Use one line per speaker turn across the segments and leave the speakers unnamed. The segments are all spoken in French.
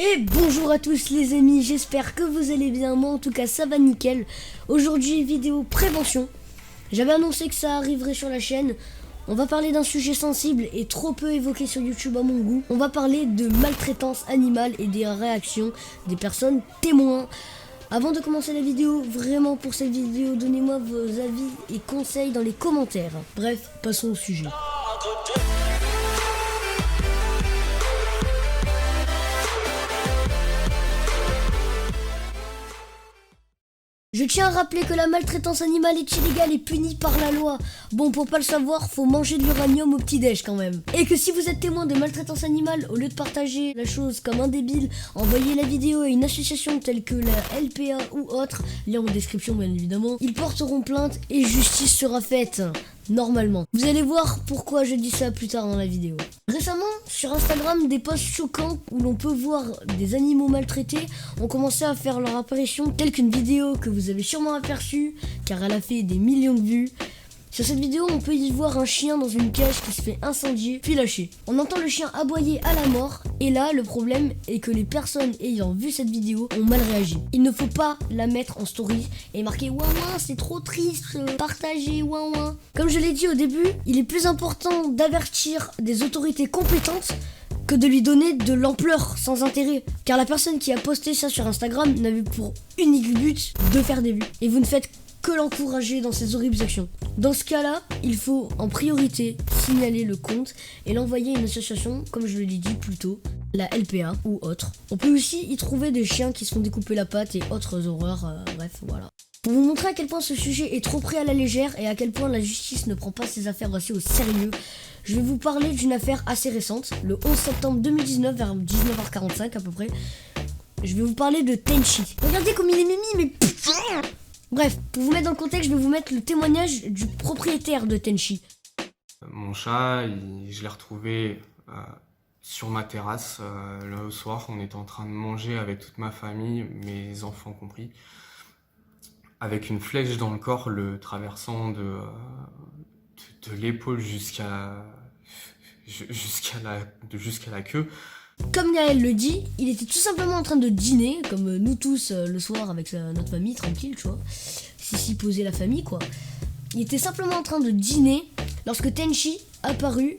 Et bonjour à tous les amis, j'espère que vous allez bien, moi en tout cas ça va nickel. Aujourd'hui vidéo prévention, j'avais annoncé que ça arriverait sur la chaîne. On va parler d'un sujet sensible et trop peu évoqué sur YouTube à mon goût. On va parler de maltraitance animale et des réactions des personnes témoins. Avant de commencer la vidéo, vraiment pour cette vidéo, donnez-moi vos avis et conseils dans les commentaires. Bref, passons au sujet. Je tiens à rappeler que la maltraitance animale est illégale et punie par la loi. Bon, pour pas le savoir, faut manger de l'uranium au petit-déj quand même. Et que si vous êtes témoin de maltraitance animale, au lieu de partager la chose comme un débile, envoyez la vidéo à une association telle que la LPA ou autre, lien en description bien évidemment, ils porteront plainte et justice sera faite. Normalement. Vous allez voir pourquoi je dis ça plus tard dans la vidéo. Récemment, sur Instagram, des posts choquants où l'on peut voir des animaux maltraités ont commencé à faire leur apparition, telle qu'une vidéo que vous avez sûrement aperçue, car elle a fait des millions de vues. Sur cette vidéo, on peut y voir un chien dans une cage qui se fait incendier, puis lâcher. On entend le chien aboyer à la mort, et là, le problème est que les personnes ayant vu cette vidéo ont mal réagi. Il ne faut pas la mettre en story et marquer « Ouin ouin, c'est trop triste, partagez, ouin ouin ». Comme je l'ai dit au début, il est plus important d'avertir des autorités compétentes que de lui donner de l'ampleur sans intérêt. Car la personne qui a posté ça sur Instagram n'avait pour unique but de faire des vues. Et vous ne faites que l'encourager dans ses horribles actions. Dans ce cas-là, il faut en priorité signaler le compte et l'envoyer à une association, comme je l'ai dit plus tôt, la LPA ou autre. On peut aussi y trouver des chiens qui se font découper la patte et autres horreurs, bref, voilà. Pour vous montrer à quel point ce sujet est trop pris à la légère et à quel point la justice ne prend pas ses affaires assez au sérieux, je vais vous parler d'une affaire assez récente, le 11 septembre 2019 vers 19h45 à peu près. Je vais vous parler de Tenchi. Regardez comme il est mimi, mais putain! Bref, pour vous mettre dans le contexte, je vais vous mettre le témoignage du propriétaire de Tenchi.
Mon chat, je l'ai retrouvé sur ma terrasse le soir. On était en train de manger avec toute ma famille, mes enfants compris, avec une flèche dans le corps, le traversant de l'épaule jusqu'à la queue.
Comme Gaël le dit, il était tout simplement en train de dîner, comme nous tous le soir avec notre famille, tranquille, tu vois. Si posait la famille, quoi. Il était simplement en train de dîner lorsque Tenchi apparut,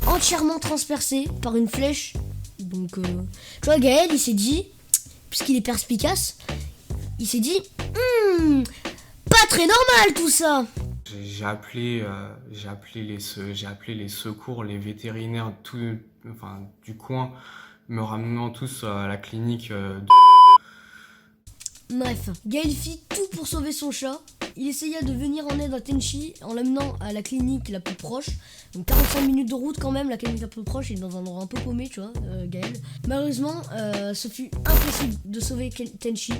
entièrement transpercé par une flèche. Donc, tu vois, Gaël, il s'est dit, puisqu'il est perspicace, il s'est dit, pas très normal tout ça.
J'ai appelé les secours, les vétérinaires du coin, me ramenant tous à la clinique
Bref, Gaël fit tout pour sauver son chat. Il essaya de venir en aide à Tenchi en l'amenant à la clinique la plus proche. Donc 45 minutes de route quand même, la clinique la plus proche, il est dans un endroit un peu paumé, tu vois, Gaël. Malheureusement, ce fut impossible de sauver Tenchi,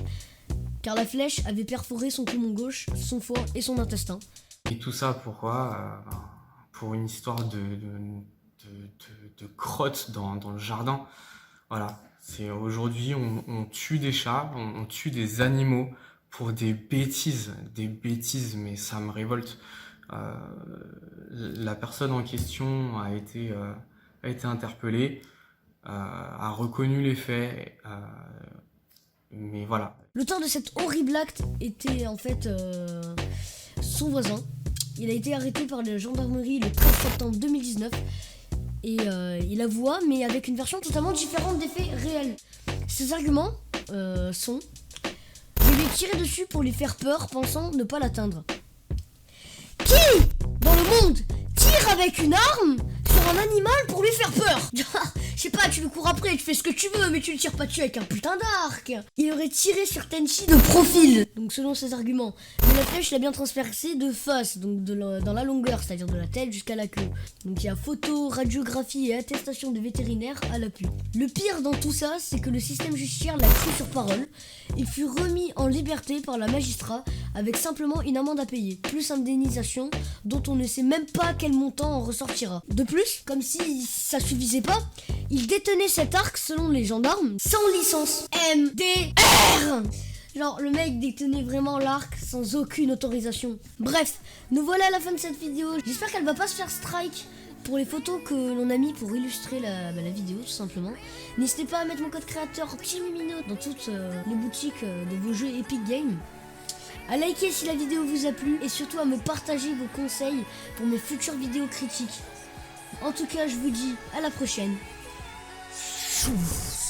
car la flèche avait perforé son poumon gauche, son foie et son intestin.
Et tout ça pourquoi pour une histoire de crotte dans le jardin. Voilà, c'est aujourd'hui on tue des chats, on tue des animaux pour des bêtises, mais ça me révolte. La personne en question a été interpellée, a reconnu les faits, mais voilà.
L'auteur de cet horrible acte était en fait son voisin. Il a été arrêté par la gendarmerie le 13 septembre 2019 et il avoua, mais avec une version totalement différente des faits réels. Ses arguments sont: je lui ai tiré dessus pour lui faire peur, pensant ne pas l'atteindre. Qui dans le monde tire avec une arme sur un animal pour lui faire peur? Je sais pas, tu le cours après, tu fais ce que tu veux, mais tu le tires pas dessus avec un putain d'arc. Il aurait tiré sur Tenchi de profil, donc selon ses arguments. Mais la flèche l'a bien transpercé de face, donc dans la longueur, c'est-à-dire de la tête jusqu'à la queue. Donc il y a photo, radiographie et attestation de vétérinaire à l'appui. Le pire dans tout ça, c'est que le système judiciaire l'a cru sur parole. Il fut remis en liberté par la magistrat avec simplement une amende à payer, plus indemnisation dont on ne sait même pas quel montant en ressortira. De plus, comme si ça suffisait pas, il détenait cet arc selon les gendarmes sans licence MDR. Genre le mec détenait vraiment l'arc sans aucune autorisation. Bref, nous voilà à la fin de cette vidéo. J'espère qu'elle va pas se faire strike Pour les photos que l'on a mis pour illustrer la vidéo tout simplement, n'hésitez pas à mettre mon code créateur Timimino dans toutes les boutiques de vos jeux Epic Games, à liker si la vidéo vous a plu et surtout à me partager vos conseils pour mes futures vidéos critiques. En tout cas, je vous dis à la prochaine. Chouf.